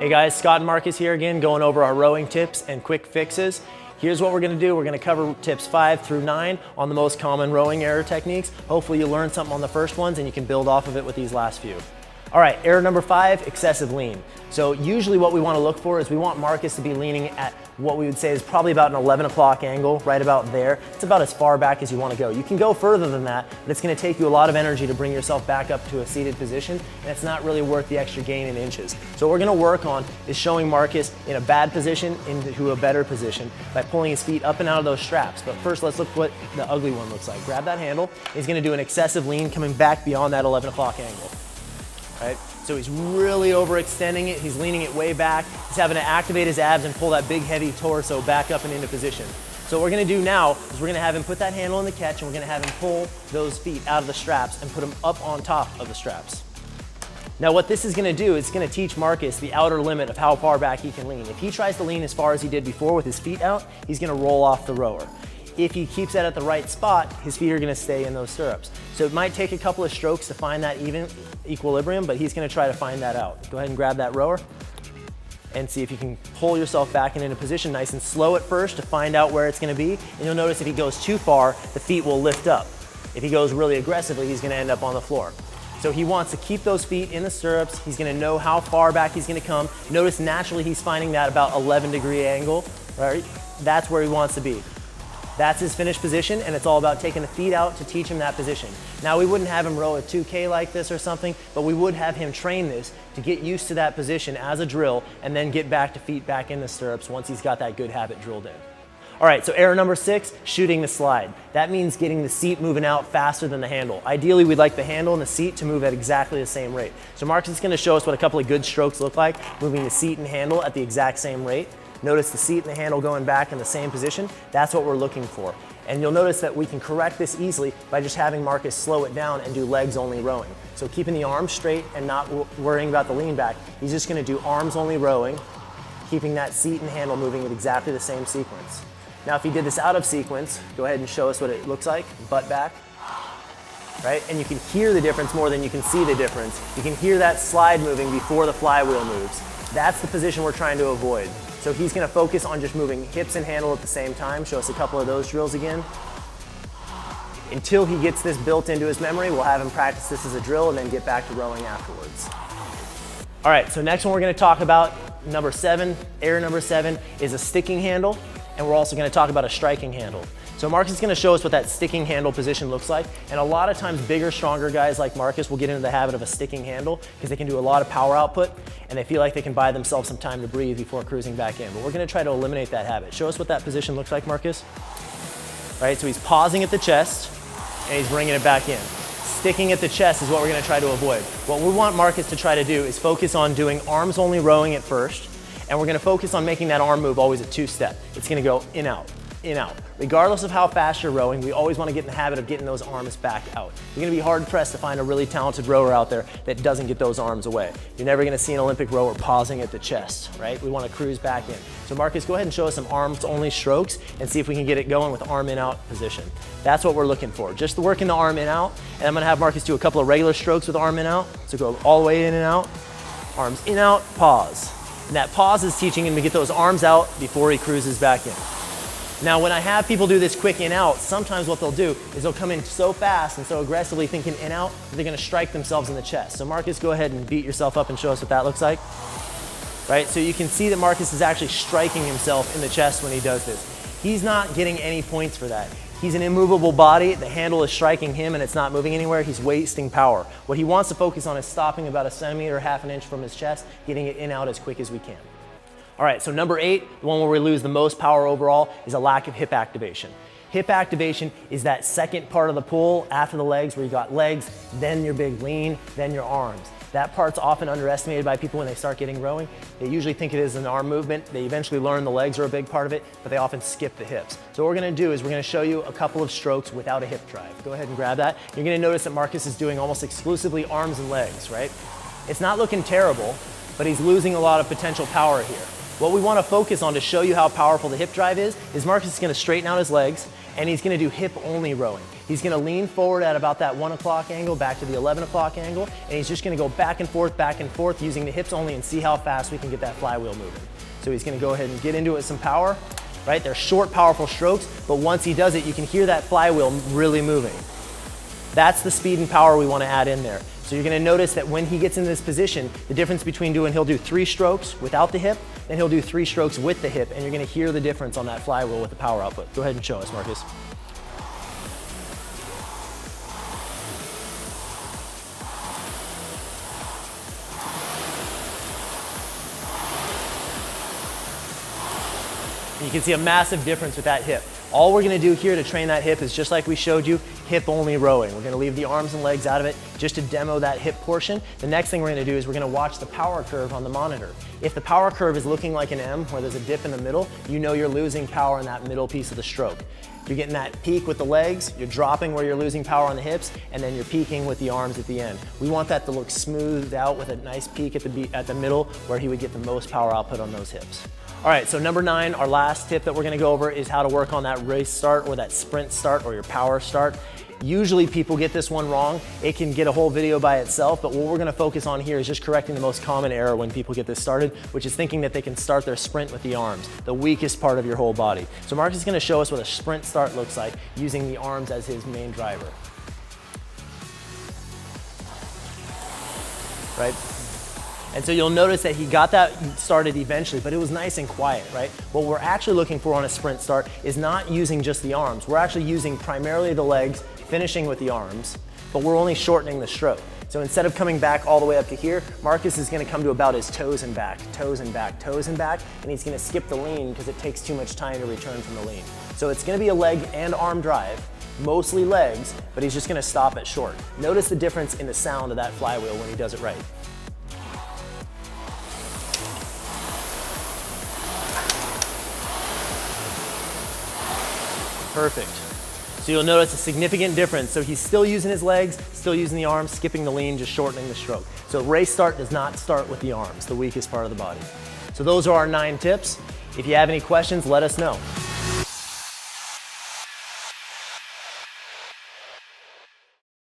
Hey guys, Scott and Marcus here again, going over our rowing tips and quick fixes. Here's what we're gonna do. We're gonna cover tips 5 through 9 on the most common rowing error techniques. Hopefully you learned something on the first ones and you can build off of it with these last few. All right, error number 5, excessive lean. So usually what we wanna look for is we want Marcus to be leaning at what we would say is probably about an 11 o'clock angle, right about there. It's about as far back as you wanna go. You can go further than that, but it's gonna take you a lot of energy to bring yourself back up to a seated position, and it's not really worth the extra gain in inches. So what we're gonna work on is showing Marcus in a bad position into a better position by pulling his feet up and out of those straps. But first, let's look what the ugly one looks like. Grab that handle. He's gonna do an excessive lean coming back beyond that 11 o'clock angle. Right? So he's really overextending it. He's leaning it way back. He's having to activate his abs and pull that big heavy torso back up and into position. So what we're gonna do now is we're gonna have him put that handle in the catch and we're gonna have him pull those feet out of the straps and put them up on top of the straps. Now what this is gonna do is it's gonna teach Marcus the outer limit of how far back he can lean. If he tries to lean as far as he did before with his feet out, he's gonna roll off the rower. If he keeps that at the right spot, his feet are gonna stay in those stirrups. So it might take a couple of strokes to find that even equilibrium, but he's gonna try to find that out. Go ahead and grab that rower and see if you can pull yourself back into position nice and slow at first to find out where it's gonna be. And you'll notice if he goes too far, the feet will lift up. If he goes really aggressively, he's gonna end up on the floor. So he wants to keep those feet in the stirrups. He's gonna know how far back he's gonna come. Notice naturally he's finding that about 11-degree angle, right? That's where he wants to be. That's his finished position, and it's all about taking the feet out to teach him that position. Now, we wouldn't have him row a 2K like this or something, but we would have him train this to get used to that position as a drill and then get back to feet back in the stirrups once he's got that good habit drilled in. All right, so error number 6, shooting the slide. That means getting the seat moving out faster than the handle. Ideally, we'd like the handle and the seat to move at exactly the same rate. So Marcus is gonna show us what a couple of good strokes look like, moving the seat and handle at the exact same rate. Notice the seat and the handle going back in the same position. That's what we're looking for. And you'll notice that we can correct this easily by just having Marcus slow it down and do legs only rowing. So keeping the arms straight and not worrying about the lean back, he's just gonna do arms only rowing, keeping that seat and handle moving at exactly the same sequence. Now if he did this out of sequence, go ahead and show us what it looks like, butt back. Right? And you can hear the difference more than you can see the difference. You can hear that slide moving before the flywheel moves. That's the position we're trying to avoid. So he's gonna focus on just moving hips and handle at the same time. Show us a couple of those drills again. Until he gets this built into his memory, we'll have him practice this as a drill and then get back to rowing afterwards. All right, so next one we're gonna talk about, number 7, error number 7, is a sticking handle, and we're also gonna talk about a striking handle. So Marcus is gonna show us what that sticking handle position looks like, and a lot of times bigger, stronger guys like Marcus will get into the habit of a sticking handle because they can do a lot of power output and they feel like they can buy themselves some time to breathe before cruising back in. But we're gonna try to eliminate that habit. Show us what that position looks like, Marcus. Right, so he's pausing at the chest and he's bringing it back in. Sticking at the chest is what we're gonna try to avoid. What we want Marcus to try to do is focus on doing arms only rowing at first, and we're gonna focus on making that arm move always a 2-step. It's gonna go in, out, in, out. Regardless of how fast you're rowing, we always want to get in the habit of getting those arms back out. You're going to be hard pressed to find a really talented rower out there that doesn't get those arms away. You're never going to see an Olympic rower pausing at the chest, right? We want to cruise back in. So Marcus, go ahead and show us some arms only strokes and see if we can get it going with arm in, out position. That's what we're looking for. Just working the arm in, out, and I'm going to have Marcus do a couple of regular strokes with arm in, out. So go all the way in and out, arms in, out, pause. And that pause is teaching him to get those arms out before he cruises back in. Now, when I have people do this quick in out, sometimes what they'll do is they'll come in so fast and so aggressively thinking in out, that they're gonna strike themselves in the chest. So Marcus, go ahead and beat yourself up and show us what that looks like. Right, so you can see that Marcus is actually striking himself in the chest when he does this. He's not getting any points for that. He's an immovable body, the handle is striking him and it's not moving anywhere, he's wasting power. What he wants to focus on is stopping about 1 centimeter, half an inch from his chest, getting it in out as quick as we can. All right, so number 8, the one where we lose the most power overall, is a lack of hip activation. Hip activation is that second part of the pull after the legs where you got legs, then your big lean, then your arms. That part's often underestimated by people when they start getting rowing. They usually think it is an arm movement. They eventually learn the legs are a big part of it, but they often skip the hips. So what we're gonna do is we're gonna show you a couple of strokes without a hip drive. Go ahead and grab that. You're gonna notice that Marcus is doing almost exclusively arms and legs, right? It's not looking terrible, but he's losing a lot of potential power here. What we want to focus on to show you how powerful the hip drive is Marcus is going to straighten out his legs and he's going to do hip only rowing. He's going to lean forward at about that 1 o'clock angle back to the 11 o'clock angle, and he's just going to go back and forth using the hips only and see how fast we can get that flywheel moving. So he's going to go ahead and get into it with some power, right? They're short, powerful strokes, but once he does it, you can hear that flywheel really moving. That's the speed and power we want to add in there. So you're going to notice that when he gets in this position, the difference between he'll do 3 strokes without the hip, then he'll do 3 strokes with the hip, and you're going to hear the difference on that flywheel with the power output. Go ahead and show us, Marcus. You can see a massive difference with that hip. All we're gonna do here to train that hip is just like we showed you, hip only rowing. We're gonna leave the arms and legs out of it just to demo that hip portion. The next thing we're gonna do is we're gonna watch the power curve on the monitor. If the power curve is looking like an M, where there's a dip in the middle, you know you're losing power in that middle piece of the stroke. You're getting that peak with the legs, you're dropping where you're losing power on the hips, and then you're peaking with the arms at the end. We want that to look smoothed out with a nice peak at the middle where he would get the most power output on those hips. All right, so number 9, our last tip that we're gonna go over is how to work on that race start or that sprint start or your power start. Usually people get this one wrong. It can get a whole video by itself, but what we're gonna focus on here is just correcting the most common error when people get this started, which is thinking that they can start their sprint with the arms, the weakest part of your whole body. So Marcus is gonna show us what a sprint start looks like using the arms as his main driver. Right? And so you'll notice that he got that started eventually, but it was nice and quiet, right? What we're actually looking for on a sprint start is not using just the arms. We're actually using primarily the legs, finishing with the arms, but we're only shortening the stroke. So instead of coming back all the way up to here, Marcus is gonna come to about his toes and back, toes and back, toes and back, and he's gonna skip the lean because it takes too much time to return from the lean. So it's gonna be a leg and arm drive, mostly legs, but he's just gonna stop at short. Notice the difference in the sound of that flywheel when he does it right. Perfect. So you'll notice a significant difference. So he's still using his legs, still using the arms, skipping the lean, just shortening the stroke. So race start does not start with the arms, the weakest part of the body. So those are our 9 tips. If you have any questions, let us know.